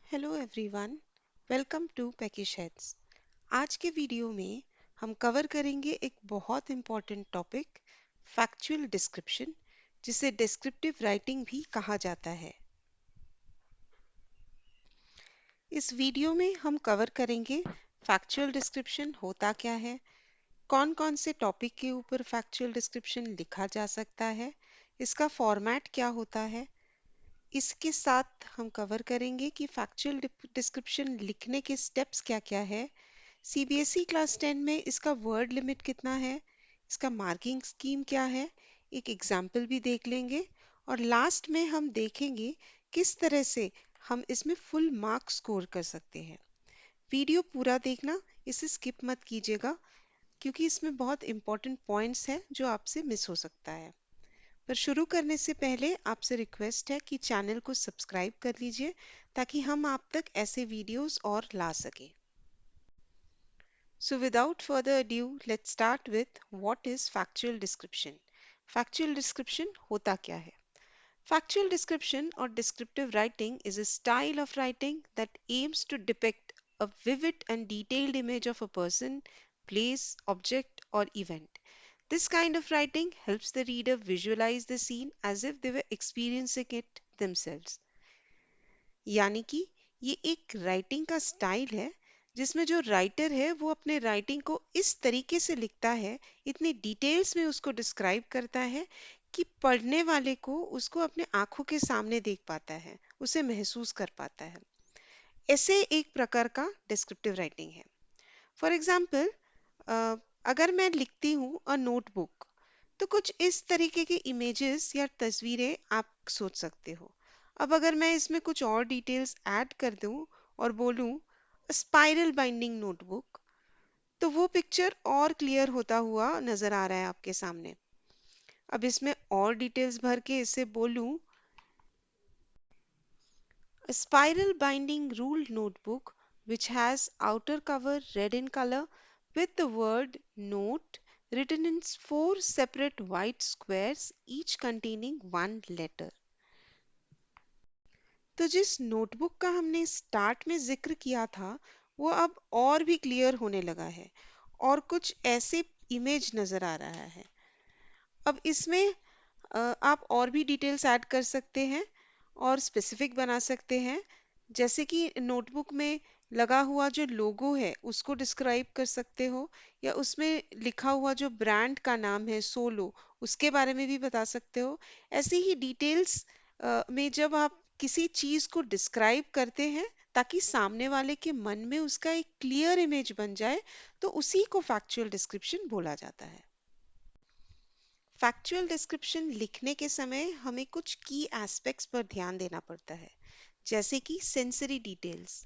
Hello everyone, welcome to peckish heads. आज के video में हम कवर करेंगे एक बहुत इम्पोर्टेंट टॉपिक, फैक्चुअल डिस्क्रिप्शन, जिसे डिस्क्रिप्टिव राइटिंग भी कहा जाता है। इस वीडियो में हम कवर करेंगे फैक्चुअल डिस्क्रिप्शन होता क्या है, कौन-कौन से टॉपिक के ऊपर फैक्चुअल डिस्क्रिप्शन लिखा जा सकता है, इसका फॉर्मेट क्या होता है। इसके साथ हम कवर करेंगे कि फैक्चुअल डिस्क्रिप्शन लिखने के स्टेप्स क्या-क्या है, सीबीएसई क्लास 10 में इसका वर्ड लिमिट कितना है, इसका मार्किंग स्कीम क्या है, एक एग्जाम्पल भी देख लेंगे और लास्ट में हम देखेंगे किस तरह से हम इसमें फुल मार्क स्कोर कर सकते हैं। वीडियो पूरा देखना, इसे स्किप मत कीजिएगा क्योंकि इसमें बहुत इंपॉर्टेंट पॉइंट्स हैं जो आपसे मिस हो सकता है। पर शुरू करने से पहले आपसे रिक्वेस्ट है कि चैनल को सब्सक्राइब कर लीजिए ताकि हम आप तक ऐसे वीडियोस और ला सकें। So without further ado, let's start with what is factual description. Factual description होता क्या है? Factual description or descriptive writing is a style of writing that aims to depict a vivid and detailed image of a person, place, object, or event. This kind of writing helps the reader visualize the scene as if they were experiencing it themselves. यानी कि ये एक writing का style है जिसमें जो writer है वो अपने राइटिंग को इस तरीके से लिखता है, इतनी डिटेल्स में उसको डिस्क्राइब करता है कि पढ़ने वाले को उसको अपने आंखों के सामने देख पाता है, उसे महसूस कर पाता है। ऐसे एक प्रकार का डिस्क्रिप्टिव राइटिंग है। फॉर एग्जाम्पल, अगर मैं लिखती हूँ अ नोटबुक, तो कुछ इस तरीके की इमेजेस या तस्वीरें आप सोच सकते हो। अब अगर मैं इसमें कुछ और डिटेल्स ऐड कर दूं और बोलूं स्पाइरल बाइंडिंग नोटबुक, तो वो पिक्चर और क्लियर होता हुआ नजर आ रहा है आपके सामने। अब इसमें और डिटेल्स भर के इसे बोलूं spiral binding ruled notebook which has outer cover red in color with the word note written in four separate white squares each containing one letter। तो जिस नोटबुक का हमने स्टार्ट में जिक्र किया था वो अब और भी क्लियर होने लगा है और कुछ ऐसे इमेज नजर आ रहा है। अब इसमें आप और भी डिटेल्स ऐड कर सकते हैं और स्पेसिफिक बना सकते हैं, जैसे कि नोटबुक में लगा हुआ जो लोगो है उसको डिस्क्राइब कर सकते हो, या उसमें लिखा हुआ जो ब्रांड का नाम है सोलो, उसके बारे में भी बता सकते हो। ऐसे ही डिटेल्स में जब आप किसी चीज को डिस्क्राइब करते हैं ताकि सामने वाले के मन में उसका एक क्लियर इमेज बन जाए, तो उसी को फैक्चुअल डिस्क्रिप्शन बोला जाता है। फैक्चुअल डिस्क्रिप्शन लिखने के समय हमें कुछ की एस्पेक्ट्स पर ध्यान देना पड़ता है, जैसे कि सेंसरी डिटेल्स।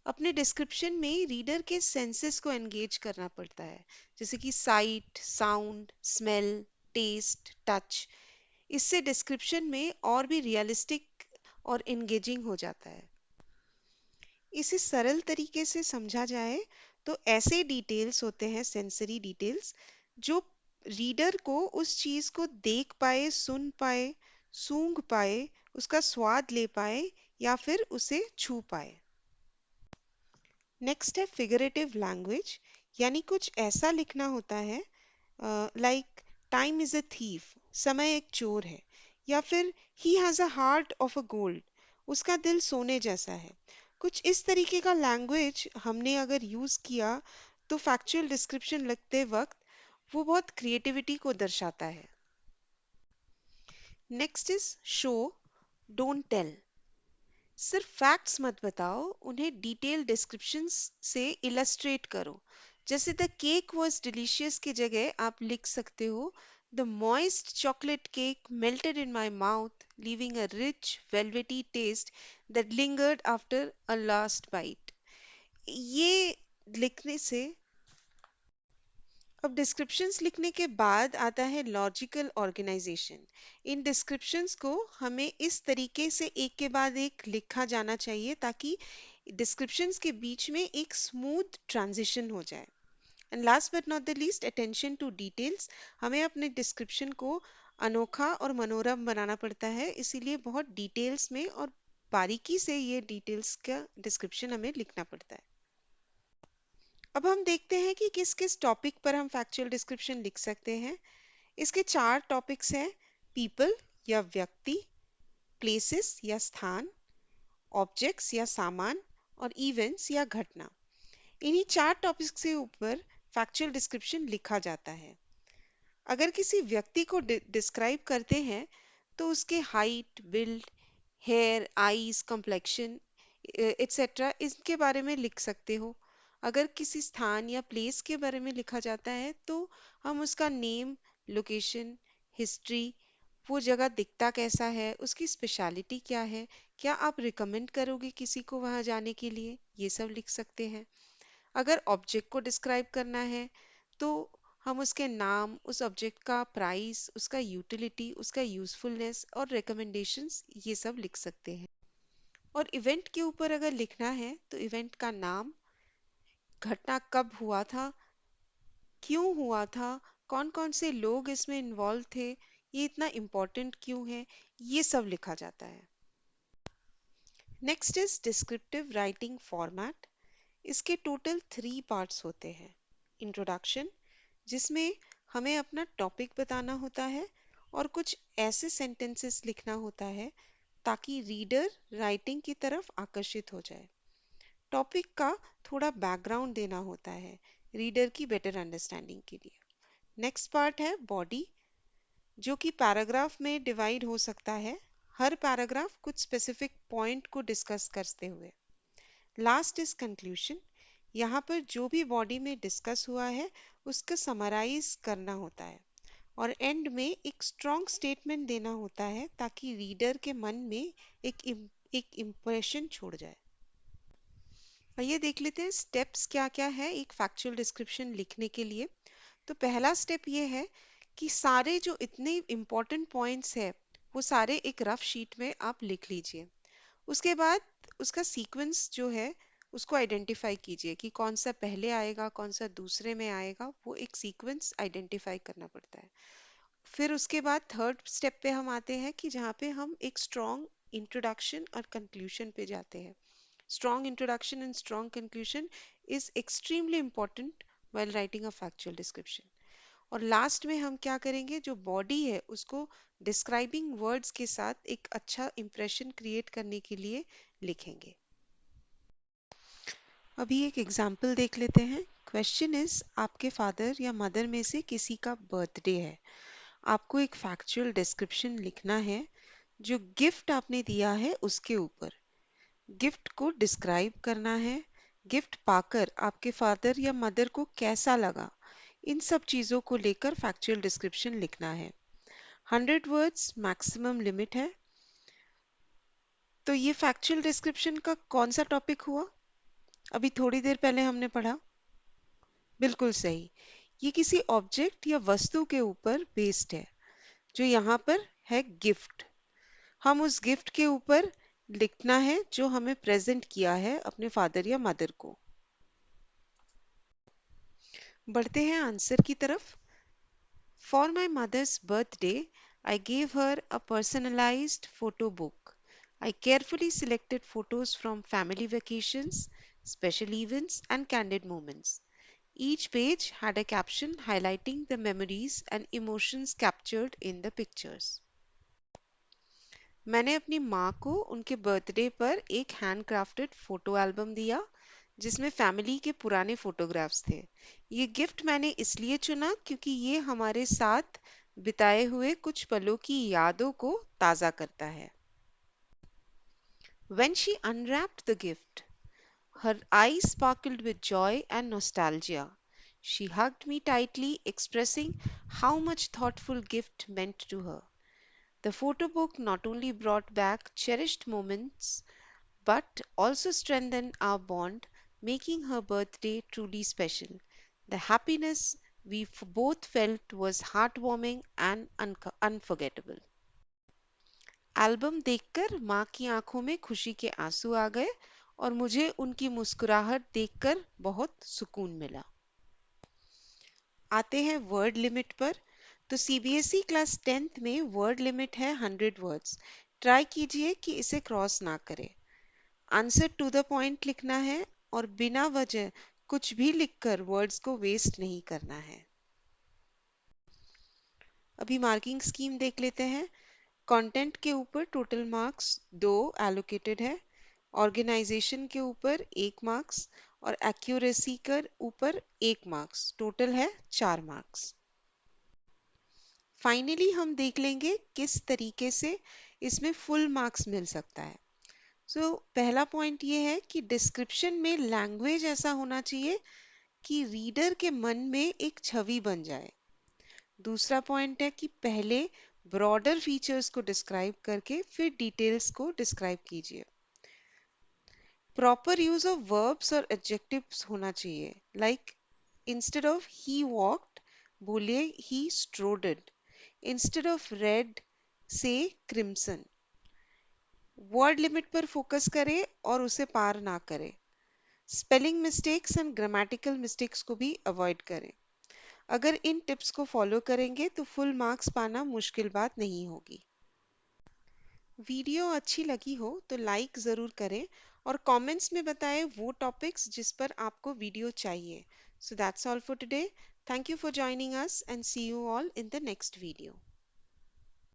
अपने डिस्क्रिप्शन में रीडर के सेंसेस को एंगेज करना पड़ता है, जैसे कि sight, sound, smell, taste, touch. इससे डिस्क्रिप्शन में और भी रियलिस्टिक और एंगेजिंग हो जाता है। इसे सरल तरीके से समझा जाए तो ऐसे डिटेल्स होते हैं सेंसरी डिटेल्स जो रीडर को उस चीज को देख पाए, सुन पाए, सूंघ पाए, उसका स्वाद ले पाए या फिर उसे छू पाए। नेक्स्ट है फिगरेटिव लैंग्वेज, यानी कुछ ऐसा लिखना होता है like time is a thief, समय एक चोर है, या फिर he has a heart of a gold, उसका दिल सोने जैसा है। कुछ इस तरीके का लैंग्वेज हमने अगर यूज किया तो फैक्चुअल डिस्क्रिप्शन लिखते वक्त वो बहुत क्रिएटिविटी को दर्शाता है। Next is show, don't tell. सिर्फ फैक्ट्स मत बताओ, उन्हें डिटेल डिस्क्रिप्शंस से इलस्ट्रेट करो। जैसे द केक वाज डिलीशियस की जगह आप लिख सकते हो the moist chocolate cake melted in my mouth leaving a rich velvety taste that lingered after a last bite. ये लिखने से अब डिस्क्रिप्शंस लिखने के बाद आता है लॉजिकल ऑर्गेनाइजेशन। इन डिस्क्रिप्शंस को हमें इस तरीके से एक के बाद एक लिखा जाना चाहिए ताकि डिस्क्रिप्शंस के बीच में एक स्मूथ ट्रांजिशन हो जाए। And last but not the least, attention to details. हमें अपने डिस्क्रिप्शन को अनोखा और मनोरम बनाना पड़ता है, इसीलिए बहुत डिटेल्स में और बारीकी से ये डिटेल्स का डिस्क्रिप्शन हमें लिखना पड़ता है। अब हम देखते हैं कि किस किस टॉपिक पर हम फैक्चुअल डिस्क्रिप्शन लिख सकते हैं। इसके 4 टॉपिक्स हैं: पीपल या व्यक्ति, प्लेसेस या स्थान, ऑब्जेक्ट्स या सामान, और इवेंट्स या घटना। इन्हीं 4 टॉपिक्स के ऊपर फैक्चुअल डिस्क्रिप्शन लिखा जाता है। अगर किसी व्यक्ति को डिस्क्राइब करते हैं तो उसके height, build, hair, eyes, complexion et cetera इनके बारे में लिख सकते हो। अगर किसी स्थान या प्लेस के बारे में लिखा जाता है तो हम उसका नेम, लोकेशन, हिस्ट्री, वो जगह दिखता कैसा है, उसकी स्पेशलिटी क्या है, क्या आप रिकमेंड करोगे किसी को वहां जाने के लिए, ये सब लिख सकते हैं। अगर ऑब्जेक्ट को डिस्क्राइब करना है तो हम उसके नाम, उस ऑब्जेक्ट का प्राइस, उसका यूटिलिटी, उसका यूजफुलनेस और रिकमेंडेशंस ये सब लिख सकते हैं। और इवेंट के ऊपर अगर लिखना है तो इवेंट का नाम, घटना कब हुआ था, क्यों हुआ था, कौन कौन से लोग इसमें इन्वॉल्व थे, ये इतना इम्पोर्टेंट क्यों है, ये सब लिखा जाता है। Next is descriptive writing format. इसके टोटल 3 पार्ट्स होते हैं। इंट्रोडक्शन, जिसमें हमें अपना टॉपिक बताना होता है और कुछ ऐसे सेंटेंसेस लिखना होता है ताकि रीडर राइटिंग की तरफ आकर्षित हो जाए। टॉपिक का थोड़ा बैकग्राउंड देना होता है रीडर की बेटर अंडरस्टैंडिंग के लिए। नेक्स्ट पार्ट है बॉडी, जो कि पैराग्राफ में डिवाइड हो सकता है, हर पैराग्राफ कुछ स्पेसिफिक पॉइंट को डिस्कस करते हुए। लास्ट इज कंक्लूजन, यहाँ पर जो भी बॉडी में डिस्कस हुआ है उसका समराइज करना होता है और एंड में एक स्ट्रॉन्ग स्टेटमेंट देना होता है ताकि रीडर के मन में एक इम्प्रेशन छोड़ जाए। आइए देख लेते हैं स्टेप्स क्या क्या है एक फैक्चुअल डिस्क्रिप्शन लिखने के लिए। तो पहला स्टेप ये है कि सारे जो इतने इम्पोर्टेंट पॉइंट्स है वो सारे एक रफ शीट में आप लिख लीजिए। उसके बाद उसका सीक्वेंस जो है उसको आइडेंटिफाई कीजिए कि कौन सा पहले आएगा, कौन सा दूसरे में आएगा, वो एक सीक्वेंस आइडेंटिफाई करना पड़ता है। फिर उसके बाद थर्ड स्टेप पे हम आते हैं कि जहाँ पे हम एक स्ट्रॉन्ग इंट्रोडक्शन और कंक्लूजन पे जाते हैं। Strong introduction and strong conclusion is extremely important while writing a factual description। और लास्ट में हम क्या करेंगे, जो बॉडी है उसको डिस्क्राइबिंग वर्ड्स के साथ एक अच्छा इंप्रेशन क्रिएट करने के लिए लिखेंगे। अभी एक एग्जाम्पल देख लेते हैं। क्वेश्चन इज, आपके फादर या मदर में से किसी का बर्थडे है। आपको एक फैक्चुअल डिस्क्रिप्शन लिखना है जो गिफ्ट आपने दिया है उसके ऊपर। गिफ्ट को डिस्क्राइब करना है, गिफ्ट पाकर आपके फादर या मदर को कैसा लगा, इन सब चीजों को लेकर फैक्चुअल डिस्क्रिप्शन लिखना है। 100 वर्ड्स मैक्सिमम लिमिट है। तो ये फैक्चुअल डिस्क्रिप्शन का कौन सा टॉपिक हुआ, अभी थोड़ी देर पहले हमने पढ़ा। बिल्कुल सही, ये किसी ऑब्जेक्ट या वस्तु के ऊपर बेस्ड है, जो यहाँ पर है गिफ्ट। हम उस गिफ्ट के ऊपर लिखना है जो हमें प्रेजेंट किया है अपने फादर या मदर को। बढ़ते हैं आंसर की तरफ। For my mother's birthday, I gave her a personalized photo book. I carefully selected photos from family vacations, special events, and candid moments. Each page had a caption highlighting the memories and emotions captured in the pictures. मैंने अपनी माँ को उनके birthday पर एक handcrafted photo album दिया जिसमें family के पुराने फोटोग्राफ्स थे। ये गिफ्ट मैंने इसलिए चुना क्योंकि ये हमारे साथ बिताए हुए कुछ पलों की यादों को ताज़ा करता है। When she unwrapped the gift, her eyes sparkled with joy and nostalgia. She hugged me tightly, expressing how much thoughtful gift meant to her. The photo book not only brought back cherished moments but also strengthened our bond, making her birthday truly special. The happiness we both felt was heartwarming and unforgettable. Album देखकर माँ की आंखों में खुशी के आंसू आ गए और मुझे उनकी मुस्कुराहट देखकर बहुत सुकून मिला। आते हैं वर्ड लिमिट पर। तो सीबीएसई क्लास 10th में वर्ड लिमिट है 100 वर्ड्स। ट्राई कीजिए कि इसे क्रॉस ना करें। आंसर टू द पॉइंट लिखना है और बिना वजह कुछ भी लिखकर वर्ड्स को वेस्ट नहीं करना है। अभी मार्किंग स्कीम देख लेते हैं। कंटेंट के ऊपर टोटल मार्क्स 2 एलोकेटेड है, ऑर्गेनाइजेशन के ऊपर 1 मार्क्स और एक्यूरेसी के ऊपर 1 मार्क्स, टोटल है 4 मार्क्स। फाइनली हम देख लेंगे किस तरीके से इसमें फुल मार्क्स मिल सकता है। पहला पॉइंट ये है कि डिस्क्रिप्शन में लैंग्वेज ऐसा होना चाहिए कि रीडर के मन में एक छवि बन जाए। दूसरा पॉइंट है कि पहले ब्रॉडर फीचर्स को डिस्क्राइब करके फिर डिटेल्स को डिस्क्राइब कीजिए। प्रॉपर यूज ऑफ वर्ब्स और एडजेक्टिव्स होना चाहिए, like instead of he walked बोलिए ही स्ट्रोडेड, इंस्टेड ऑफ रेड से क्रिम्सन। वर्ड लिमिट पर फोकस करें और उसे पार ना करें। Spelling mistakes and grammatical mistakes को भी अवॉइड करें। अगर इन टिप्स को फॉलो करेंगे तो फुल मार्क्स पाना मुश्किल बात नहीं होगी। वीडियो अच्छी लगी हो तो लाइक ज़रूर करें और कमेंट्स में बताएं वो टॉपिक्स जिस पर आपको वीडियो चाहिए। So that's all for today. Thank you for joining us and see you all in the next video.